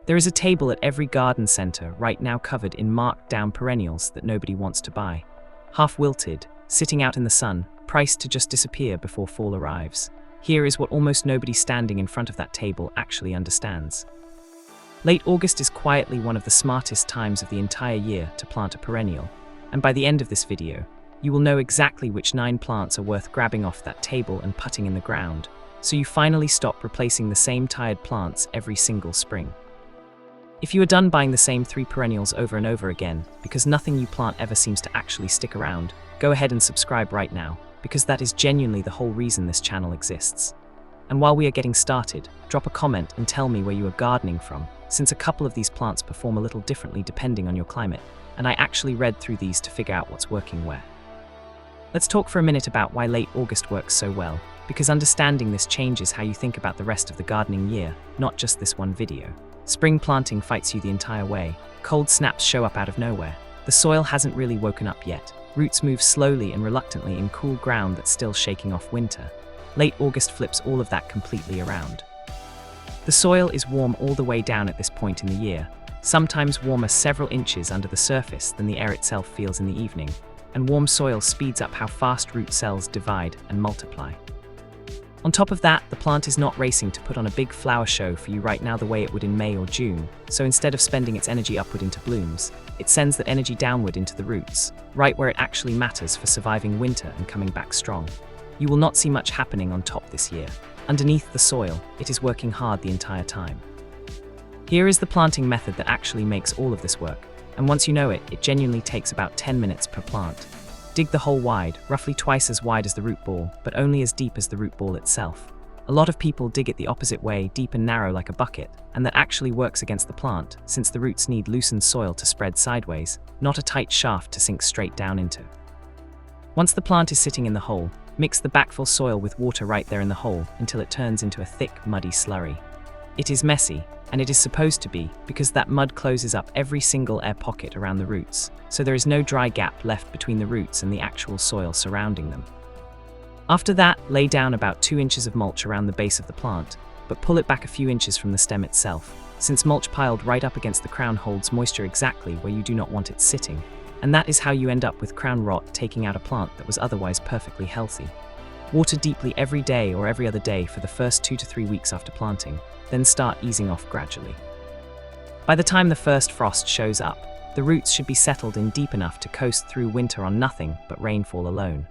There is a table at every garden center right now covered in marked down perennials that nobody wants to buy. Half wilted, sitting out in the sun, priced to just disappear before fall arrives. Here is what almost nobody standing in front of that table actually understands. Late August is quietly one of the smartest times of the entire year to plant a perennial, and by the end of this video, you will know exactly which 9 plants are worth grabbing off that table and putting in the ground, so you finally stop replacing the same tired plants every single spring. If you are done buying the same 3 perennials over and over again, because nothing you plant ever seems to actually stick around, go ahead and subscribe right now, because that is genuinely the whole reason this channel exists. And while we are getting started, drop a comment and tell me where you are gardening from, since a couple of these plants perform a little differently depending on your climate, and I actually read through these to figure out what's working where. Let's talk for a minute about why late August works so well, because understanding this changes how you think about the rest of the gardening year, not just this one video. Spring planting fights you the entire way. Cold snaps show up out of nowhere. The soil hasn't really woken up yet. Roots move slowly and reluctantly in cool ground that's still shaking off winter. Late August flips all of that completely around. The soil is warm all the way down at this point in the year, sometimes warmer several inches under the surface than the air itself feels in the evening, and warm soil speeds up how fast root cells divide and multiply. On top of that, the plant is not racing to put on a big flower show for you right now the way it would in May or June, so instead of spending its energy upward into blooms, it sends that energy downward into the roots, right where it actually matters for surviving winter and coming back strong. You will not see much happening on top this year. Underneath the soil, it is working hard the entire time. Here is the planting method that actually makes all of this work, and once you know it, it genuinely takes about 10 minutes per plant. Dig the hole wide, roughly twice as wide as the root ball, but only as deep as the root ball itself. A lot of people dig it the opposite way, deep and narrow like a bucket, and that actually works against the plant, since the roots need loosened soil to spread sideways, not a tight shaft to sink straight down into. Once the plant is sitting in the hole, mix the backfill soil with water right there in the hole until it turns into a thick, muddy slurry. It is messy, and it is supposed to be, because that mud closes up every single air pocket around the roots, so there is no dry gap left between the roots and the actual soil surrounding them. After that, lay down about 2 inches of mulch around the base of the plant, but pull it back a few inches from the stem itself, since mulch piled right up against the crown holds moisture exactly where you do not want it sitting, and that is how you end up with crown rot taking out a plant that was otherwise perfectly healthy. Water deeply every day or every other day for the first 2 to 3 weeks after planting, then start easing off gradually. By the time the first frost shows up, the roots should be settled in deep enough to coast through winter on nothing but rainfall alone.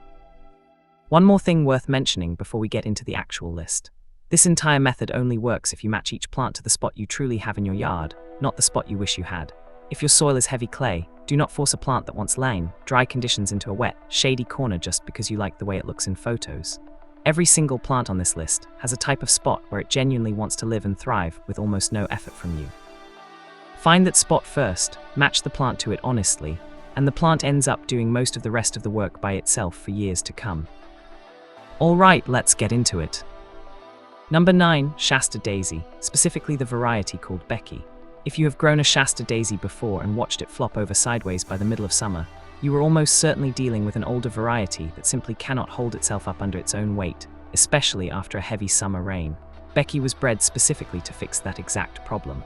One more thing worth mentioning before we get into the actual list. This entire method only works if you match each plant to the spot you truly have in your yard, not the spot you wish you had. If your soil is heavy clay, do not force a plant that wants lane, dry conditions into a wet, shady corner just because you like the way it looks in photos. Every single plant on this list has a type of spot where it genuinely wants to live and thrive with almost no effort from you. Find that spot first, match the plant to it honestly, and the plant ends up doing most of the rest of the work by itself for years to come. Alright, let's get into it. Number 9, Shasta Daisy, specifically the variety called Becky. If you have grown a Shasta Daisy before and watched it flop over sideways by the middle of summer, you are almost certainly dealing with an older variety that simply cannot hold itself up under its own weight, especially after a heavy summer rain. Becky was bred specifically to fix that exact problem.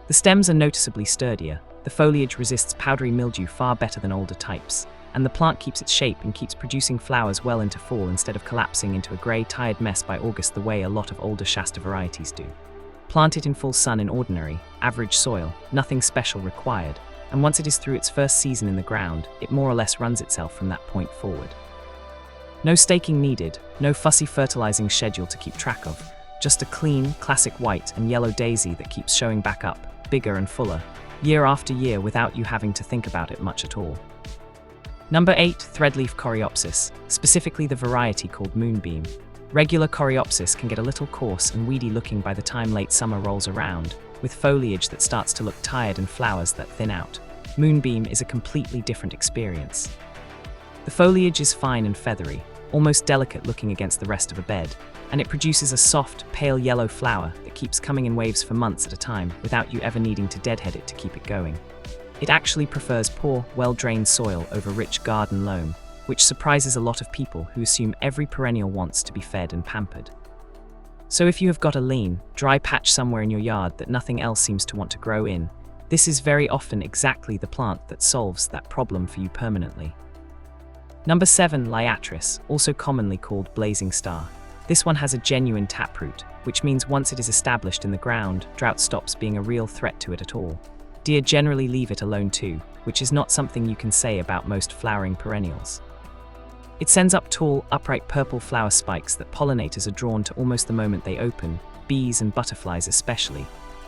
The stems are noticeably sturdier, the foliage resists powdery mildew far better than older types, and the plant keeps its shape and keeps producing flowers well into fall instead of collapsing into a grey, tired mess by August the way a lot of older Shasta varieties do. Plant it in full sun in ordinary, average soil, nothing special required, and once it is through its first season in the ground, it more or less runs itself from that point forward. No staking needed, no fussy fertilizing schedule to keep track of, just a clean, classic white and yellow daisy that keeps showing back up, bigger and fuller, year after year without you having to think about it much at all. Number 8, Threadleaf Coreopsis, specifically the variety called Moonbeam. Regular Coreopsis can get a little coarse and weedy looking by the time late summer rolls around, with foliage that starts to look tired and flowers that thin out. Moonbeam is a completely different experience. The foliage is fine and feathery, almost delicate looking against the rest of a bed, and it produces a soft, pale yellow flower that keeps coming in waves for months at a time without you ever needing to deadhead it to keep it going. It actually prefers poor, well-drained soil over rich garden loam, which surprises a lot of people who assume every perennial wants to be fed and pampered. So if you have got a lean, dry patch somewhere in your yard that nothing else seems to want to grow in, this is very often exactly the plant that solves that problem for you permanently. Number 7. Liatris, also commonly called blazing star. This one has a genuine taproot, which means once it is established in the ground, drought stops being a real threat to it at all. Deer generally leave it alone too, which is not something you can say about most flowering perennials. It sends up tall, upright purple flower spikes that pollinators are drawn to almost the moment they open, bees and butterflies especially,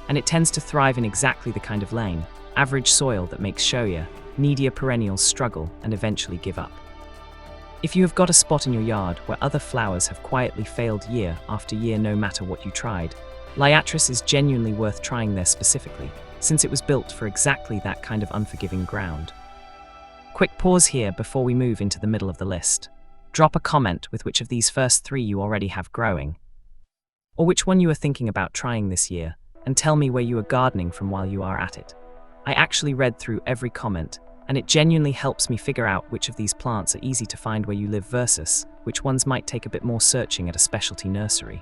and it tends to thrive in exactly the kind of lane, average soil that makes showier, needier perennials struggle and eventually give up. If you have got a spot in your yard where other flowers have quietly failed year after year no matter what you tried, Liatris is genuinely worth trying there specifically, since it was built for exactly that kind of unforgiving ground. Quick pause here before we move into the middle of the list. Drop a comment with which of these first 3 you already have growing, or which one you are thinking about trying this year, and tell me where you are gardening from while you are at it. I actually read through every comment, and it genuinely helps me figure out which of these plants are easy to find where you live versus which ones might take a bit more searching at a specialty nursery.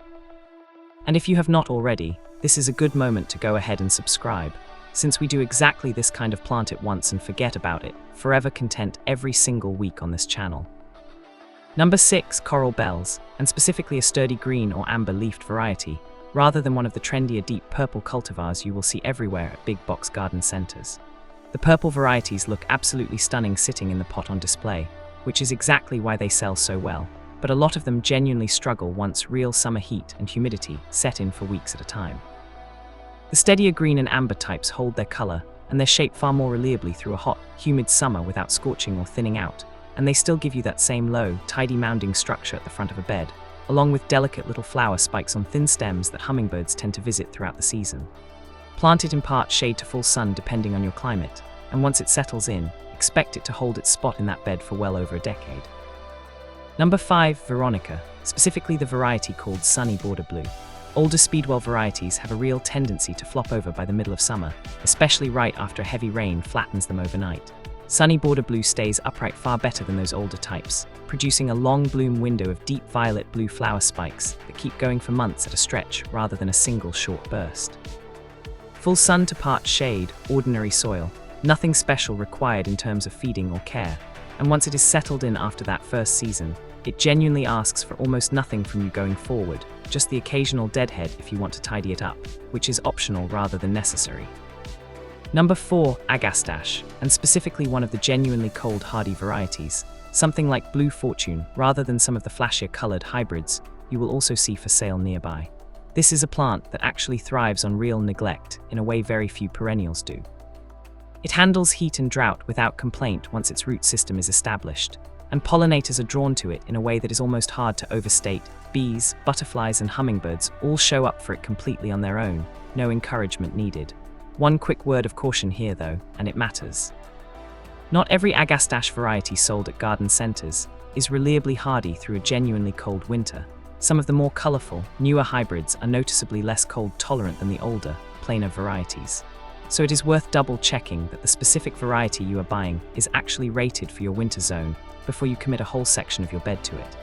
And if you have not already, this is a good moment to go ahead and subscribe, since we do exactly this kind of plant it once and forget about it, forever content every single week on this channel. Number 6. Coral bells, and specifically a sturdy green or amber-leafed variety, rather than one of the trendier deep purple cultivars you will see everywhere at big box garden centers. The purple varieties look absolutely stunning sitting in the pot on display, which is exactly why they sell so well, but a lot of them genuinely struggle once real summer heat and humidity set in for weeks at a time. The steadier green and amber types hold their color and their shape far more reliably through a hot, humid summer without scorching or thinning out, and they still give you that same low, tidy mounding structure at the front of a bed, along with delicate little flower spikes on thin stems that hummingbirds tend to visit throughout the season. Plant it in part shade to full sun depending on your climate, and once it settles in, expect it to hold its spot in that bed for well over a decade. Number 5. Veronica, specifically the variety called Sunny Border Blue. Older Speedwell varieties have a real tendency to flop over by the middle of summer, especially right after a heavy rain flattens them overnight. Sunny Border Blue stays upright far better than those older types, producing a long bloom window of deep violet blue flower spikes that keep going for months at a stretch rather than a single short burst. Full sun to part shade, ordinary soil, nothing special required in terms of feeding or care, and once it is settled in after that first season, it genuinely asks for almost nothing from you going forward, just the occasional deadhead if you want to tidy it up, which is optional rather than necessary. Number 4. Agastache, and specifically one of the genuinely cold hardy varieties, something like Blue Fortune rather than some of the flashier colored hybrids you will also see for sale nearby. This is a plant that actually thrives on real neglect in a way very few perennials do. It handles heat and drought without complaint once its root system is established, and pollinators are drawn to it in a way that is almost hard to overstate. Bees, butterflies, and hummingbirds all show up for it completely on their own, no encouragement needed. One quick word of caution here though, and it matters. Not every Agastache variety sold at garden centers is reliably hardy through a genuinely cold winter. Some of the more colorful, newer hybrids are noticeably less cold tolerant than the older, plainer varieties. So it is worth double checking that the specific variety you are buying is actually rated for your winter zone before you commit a whole section of your bed to it.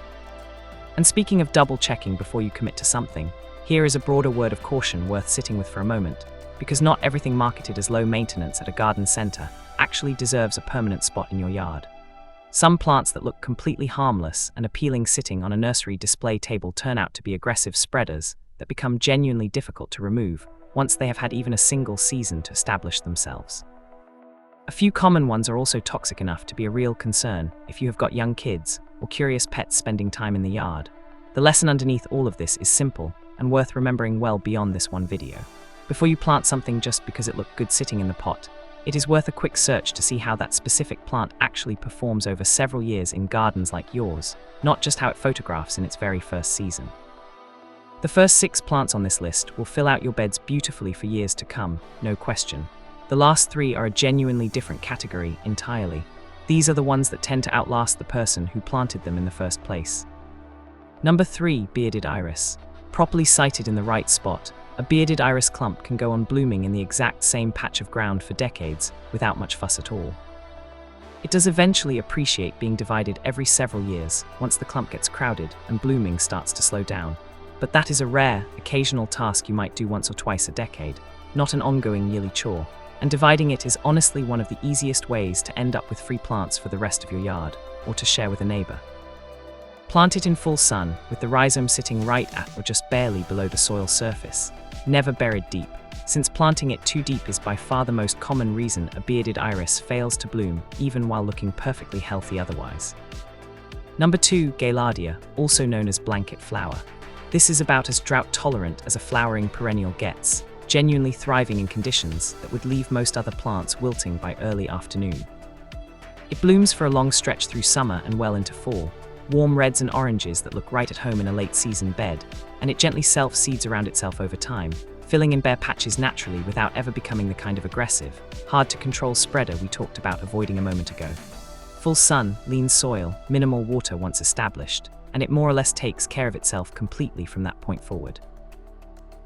And speaking of double checking before you commit to something, here is a broader word of caution worth sitting with for a moment, because not everything marketed as low maintenance at a garden center actually deserves a permanent spot in your yard. Some plants that look completely harmless and appealing sitting on a nursery display table turn out to be aggressive spreaders that become genuinely difficult to remove once they have had even a single season to establish themselves. A few common ones are also toxic enough to be a real concern if you have got young kids or curious pets spending time in the yard. The lesson underneath all of this is simple and worth remembering well beyond this one video. Before you plant something just because it looked good sitting in the pot, it is worth a quick search to see how that specific plant actually performs over several years in gardens like yours, not just how it photographs in its very first season. The first 6 plants on this list will fill out your beds beautifully for years to come, no question. The last 3 are a genuinely different category entirely. These are the ones that tend to outlast the person who planted them in the first place. Number 3. Bearded Iris. Properly sited in the right spot, a bearded iris clump can go on blooming in the exact same patch of ground for decades without much fuss at all. It does eventually appreciate being divided every several years once the clump gets crowded and blooming starts to slow down. But that is a rare, occasional task you might do once or twice a decade, not an ongoing yearly chore. And dividing it is honestly one of the easiest ways to end up with free plants for the rest of your yard, or to share with a neighbor. Plant it in full sun, with the rhizome sitting right at or just barely below the soil surface, never buried deep, since planting it too deep is by far the most common reason a bearded iris fails to bloom, even while looking perfectly healthy otherwise. Number 2, Gaillardia, also known as blanket flower. This is about as drought-tolerant as a flowering perennial gets, genuinely thriving in conditions that would leave most other plants wilting by early afternoon. It blooms for a long stretch through summer and well into fall, warm reds and oranges that look right at home in a late-season bed, and it gently self-seeds around itself over time, filling in bare patches naturally without ever becoming the kind of aggressive, hard-to-control spreader we talked about avoiding a moment ago. Full sun, lean soil, minimal water once established, and it more or less takes care of itself completely from that point forward.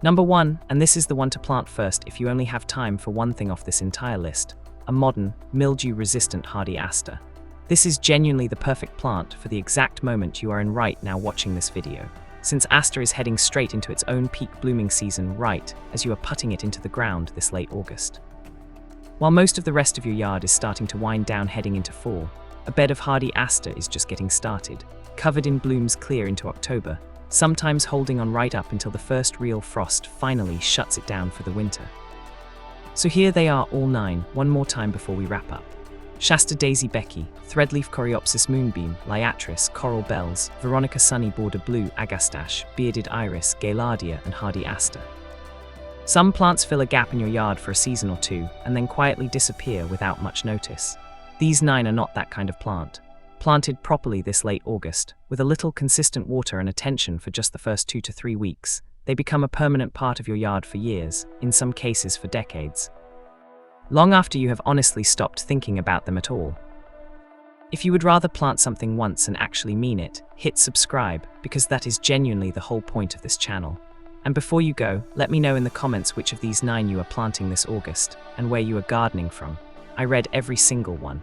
Number 1, and this is the one to plant first if you only have time for one thing off this entire list, a modern, mildew-resistant hardy Aster. This is genuinely the perfect plant for the exact moment you are in right now watching this video, since Aster is heading straight into its own peak blooming season right as you are putting it into the ground this late August. While most of the rest of your yard is starting to wind down heading into fall, a bed of hardy Aster is just getting started, covered in blooms clear into October, sometimes holding on right up until the first real frost finally shuts it down for the winter. So here they are, all 9, one more time before we wrap up. Shasta Daisy Becky, Threadleaf Coreopsis Moonbeam, Liatris, Coral Bells, Veronica Sunny Border Blue, Agastache, Bearded Iris, Gaillardia and hardy Aster. Some plants fill a gap in your yard for a season or two and then quietly disappear without much notice. These 9 are not that kind of plant. Planted properly this late August, with a little consistent water and attention for just the first 2 to 3 weeks, they become a permanent part of your yard for years, in some cases for decades. Long after you have honestly stopped thinking about them at all. If you would rather plant something once and actually mean it, hit subscribe, because that is genuinely the whole point of this channel. And before you go, let me know in the comments which of these 9 you are planting this August, and where you are gardening from. I read every single one.